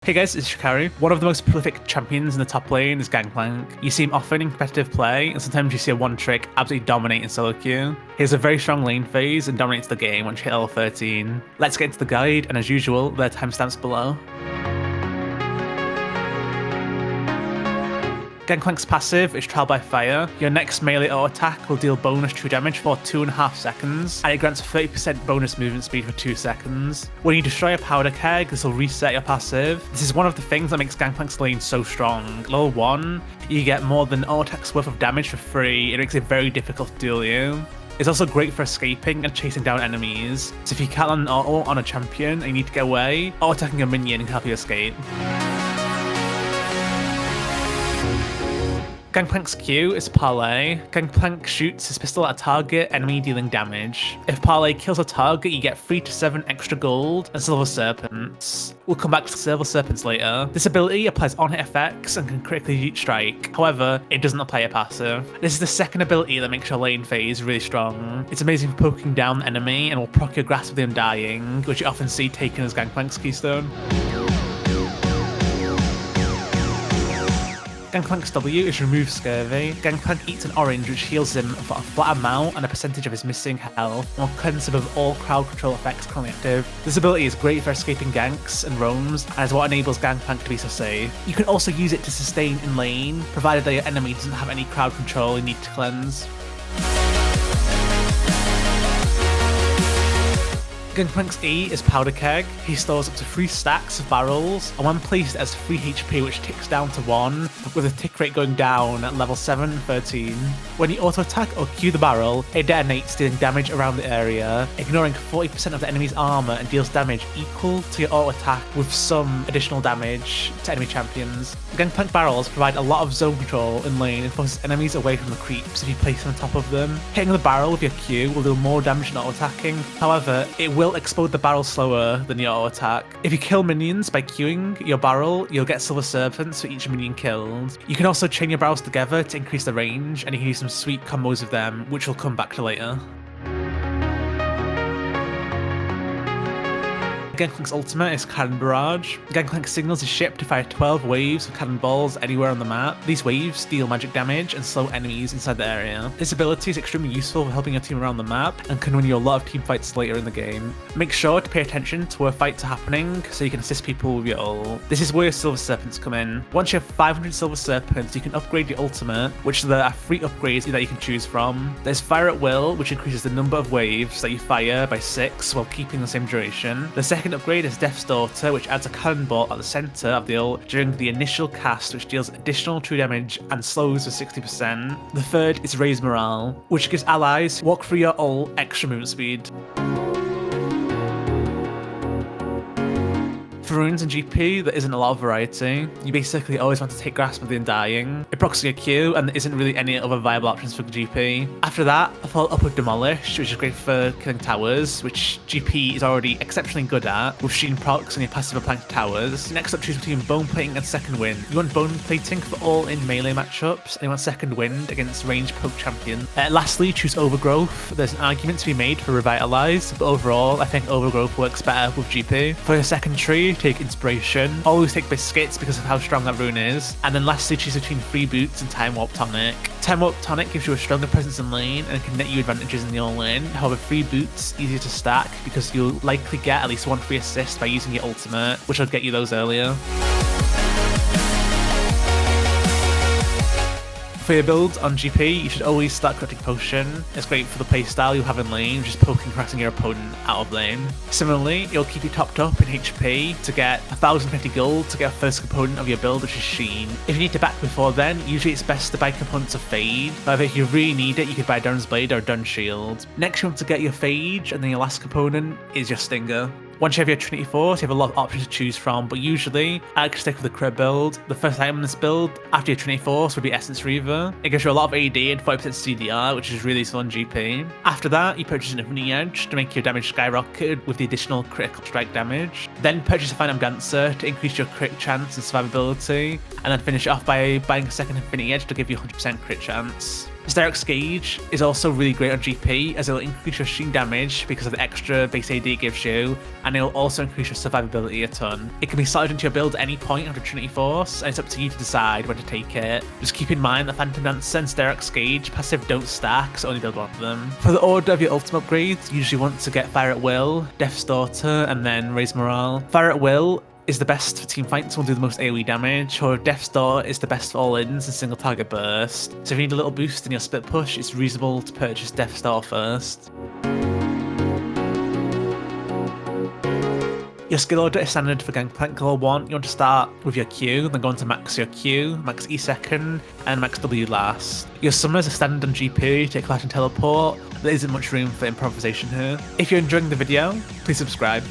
Hey guys, it's Shikari. One of the most prolific champions in the top lane is Gangplank. You see him often in competitive play, and sometimes you see a one-trick absolutely dominate in solo queue. He has a very strong lane phase and dominates the game once you hit level 13. Let's get into the guide, and as usual, there are timestamps below. Gangplank's passive is Trial by Fire. Your next melee auto attack will deal bonus true damage for 2.5 seconds, and it grants 30% bonus movement speed for 2 seconds. When you destroy a powder keg, this will reset your passive. This is one of the things that makes Gangplank's lane so strong. Level 1, you get more than auto attack's worth of damage for free. It makes it very difficult to duel you. It's also great for escaping and chasing down enemies. So if you can't land an auto on a champion and you need to get away, auto-attacking a minion can help you escape. Gangplank's Q is Parlay. Gangplank shoots his pistol at a target enemy dealing damage. If Parlay kills a target, you get 3 to 7 extra gold and Silver Serpents. We'll come back to Silver Serpents later. This ability applies on-hit effects and can critically strike. However, it doesn't apply a passive. This is the second ability that makes your lane phase really strong. It's amazing for poking down the enemy and will proc your grasp of the Undying, which you often see taken as Gangplank's keystone. Gangplank's W is Remove Scurvy. Gangplank eats an orange which heals him for a flat amount and a percentage of his missing health, and will cleanse him of all crowd control effects currently active. This ability is great for escaping ganks and roams, and is what enables Gangplank to be so safe. You can also use it to sustain in lane, provided that your enemy doesn't have any crowd control you need to cleanse. Gangplank's E is Powder Keg. He stores up to 3 stacks of barrels, and when placed it has 3 HP which ticks down to 1, with the tick rate going down at level 7 and 13. When you auto-attack or Q the barrel, it detonates, dealing damage around the area, ignoring 40% of the enemy's armor, and deals damage equal to your auto-attack with some additional damage to enemy champions. Gangplank barrels provide a lot of zone control in lane and forces enemies away from the creeps if you place them on top of them. Hitting the barrel with your Q will do more damage than auto-attacking, however, it will explode the barrel slower than your auto attack. If you kill minions by queuing your barrel, you'll get Silver Serpents for each minion killed. You can also chain your barrels together to increase the range, and you can use some sweet combos with them, which we'll come back to later. Gangplank's ultimate is Cannon Barrage. Gangplank signals his ship to fire 12 waves of cannonballs anywhere on the map. These waves deal magic damage and slow enemies inside the area. This ability is extremely useful for helping your team around the map and can win you a lot of team fights later in the game. Make sure to pay attention to where fights are happening so you can assist people with your ult. This is where your Silver Serpents come in. Once you have 500 Silver Serpents, you can upgrade your ultimate, which there are 3 upgrades that you can choose from. There's Fire at Will, which increases the number of waves that you fire by 6 while keeping the same duration. The second upgrade is Death's Daughter, which adds a cannonball at the center of the ult during the initial cast, which deals additional true damage and slows for 60%. The third is Raise Morale, which gives allies who walk through your ult extra movement speed. For runes and GP, there isn't a lot of variety. You basically always want to take Grasp of the Undying. It procs your Q, and there isn't really any other viable options for GP. After that, I follow up with Demolish, which is great for killing towers, which GP is already exceptionally good at, with shooting procs on your passive applying to towers. Next up, choose between Bone Plating and Second Wind. You want Bone Plating for all in melee matchups, and you want Second Wind against ranged poke champions. Lastly, choose Overgrowth. There's an argument to be made for Revitalize, but overall, I think Overgrowth works better with GP. For your second tree, take Inspiration. Always take Biscuits because of how strong that rune is. And then lastly, choose between Free Boots and Time Warp Tonic. Time Warp Tonic gives you a stronger presence in lane and can net you advantages in your lane. However, Free Boots easier to stack because you'll likely get at least 1 free assist by using your ultimate, which will get you those earlier. For your builds on GP, you should always start Cryptic Potion. It's great for the playstyle you have in lane, just poking cracking your opponent out of lane. Similarly, it'll keep you topped up in HP to get 1050 gold to get a first component of your build, which is Sheen. If you need to back before then, usually it's best to buy components of Fade. However, if you really need it, you could buy Dawn's Blade or Dawn Shield. Next, you want to get your Phage, and then your last component is your Stinger. Once you have your Trinity Force, you have a lot of options to choose from, but usually I like to stick with the Crib build. The first item in this build, after your Trinity Force, would be Essence Reaver. It gives you a lot of AD and 40% CDR, which is really useful on GP. After that, you purchase an Infinity Edge to make your damage skyrocket with the additional critical strike damage. Then purchase a Phantom Dancer to increase your crit chance and survivability, and then finish it off by buying a second Infinity Edge to give you 100% crit chance. Hysteric's Gauge is also really great on GP, as it'll increase your shooting damage because of the extra base AD it gives you, and it'll also increase your survivability a ton. It can be slotted into your build at any point under Trinity Force, and it's up to you to decide when to take it. Just keep in mind that Phantom Dancer and Hysteric's Gauge passive don't stack, so only build one of them. For the order of your ultimate upgrades, you usually want to get Fire at Will, Death's Daughter, and then Raise Morale. Fire at Will is the best for team fights and will do the most AoE damage, or Death's Daughter is the best for all-ins and single target burst. So if you need a little boost in your split push, it's reasonable to purchase Death's Daughter first. Your skill order is standard for Gangplank level 1. You want to start with your Q, then go on to max your Q, max E second, and max W last. Your summers are standard on GP, take Clash and Teleport. There isn't much room for improvisation here. If you're enjoying the video, please subscribe.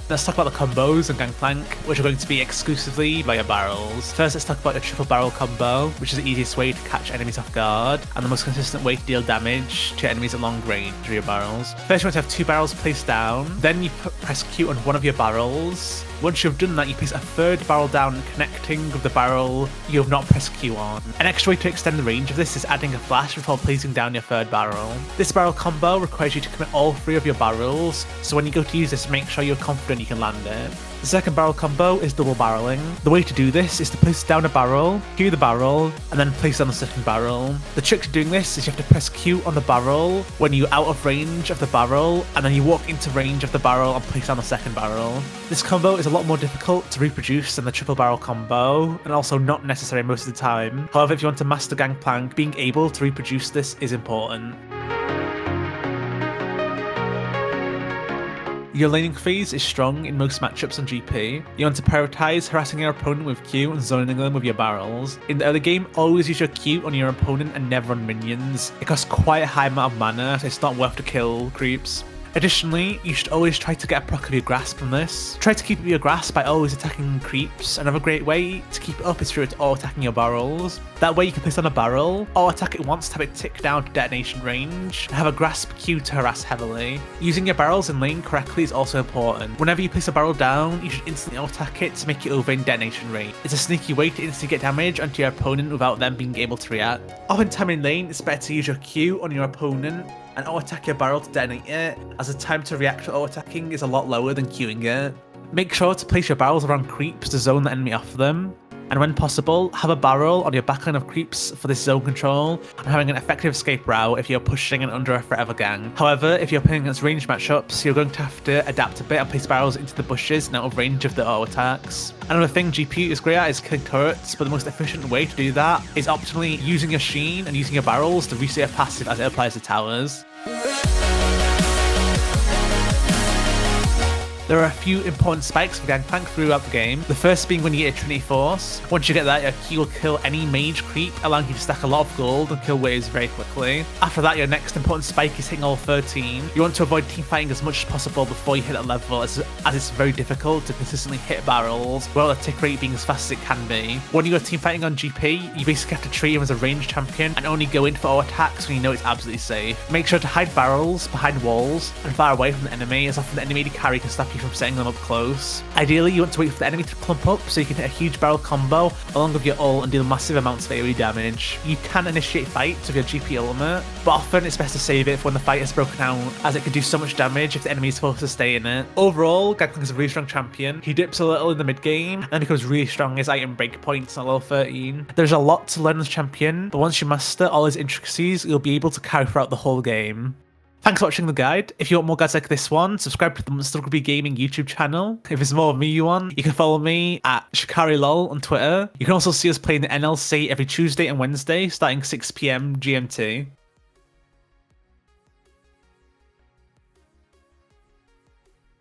Let's talk about the combos on Gangplank, which are going to be exclusively via barrels. First, let's talk about your triple barrel combo, which is the easiest way to catch enemies off guard, and the most consistent way to deal damage to enemies at long range with your barrels. First, you want to have 2 barrels placed down, then you press Q on one of your barrels. Once you've done that, you place a 3rd barrel down connecting with the barrel you have not pressed Q on. An extra way to extend the range of this is adding a flash before placing down your 3rd barrel. This barrel combo requires you to commit all 3 of your barrels, so when you go to use this, make sure you're confident you can land it. The second barrel combo is double barreling. The way to do this is to place down a barrel, Q the barrel, and then place down the second barrel. The trick to doing this is you have to press Q on the barrel when you're out of range of the barrel, and then you walk into range of the barrel and place down the second barrel. This combo is a lot more difficult to reproduce than the triple barrel combo, and also not necessary most of the time. However, if you want to master Gangplank, being able to reproduce this is important. Your laning phase is strong in most matchups on GP. You want to prioritize harassing your opponent with Q and zoning them with your barrels. In the early game, always use your Q on your opponent and never on minions. It costs quite a high amount of mana, so it's not worth the kill creeps. Additionally, you should always try to get a proc of your grasp from this. Try to keep up your grasp by always attacking creeps. Another great way to keep it up is through auto-attacking your barrels. That way you can place on a barrel, or attack it once to have it tick down to detonation range, and have a grasp Q to harass heavily. Using your barrels in lane correctly is also important. Whenever you place a barrel down, you should instantly auto-attack it to make it over in detonation rate. It's a sneaky way to instantly get damage onto your opponent without them being able to react. Oftentimes in lane, it's better to use your Q on your opponent and auto-attack your barrel to detonate it, as the time to react to auto-attacking is a lot lower than queuing it. Make sure to place your barrels around creeps to zone the enemy off them, and when possible, have a barrel on your backline of creeps for this zone control and having an effective escape route if you're pushing and under a threat of a gang. However, if you're playing against ranged matchups, you're going to have to adapt a bit and place barrels into the bushes and out of range of the auto attacks. Another thing GP is great at is killing turrets, but the most efficient way to do that is optimally using your sheen and using your barrels to reset your passive as it applies to towers. There are a few important spikes for Gangplank throughout the game. The first being when you get a Trinity Force. Once you get that, your Q will kill any mage creep, allowing you to stack a lot of gold and kill waves very quickly. After that, your next important spike is hitting all 13. You want to avoid teamfighting as much as possible before you hit that level, as it's very difficult to consistently hit barrels, while the tick rate being as fast as it can be. When you go teamfighting on GP, you basically have to treat him as a ranged champion and only go in for auto attacks when you know it's absolutely safe. Make sure to hide barrels behind walls and far away from the enemy, as often the enemy AD carry can stop you from setting them up close. Ideally, you want to wait for the enemy to clump up so you can hit a huge barrel combo along with your ult and deal massive amounts of AoE damage. You can initiate fights with your GP ultimate, but often it's best to save it for when the fight is broken out, as it can do so much damage if the enemy is supposed to stay in it. Overall, Gangplank is a really strong champion. He dips a little in the mid game and then becomes really strong as item breakpoints at level 13. There's a lot to learn as champion, but once you master all his intricacies, you'll be able to carry throughout the whole game. Thanks for watching the guide. If you want more guides like this one, subscribe to the Monster Rugby Gaming YouTube channel. If it's more of me you want, you can follow me at Shikari lol on Twitter. You can also see us playing the NLC every Tuesday and Wednesday starting 6 PM GMT.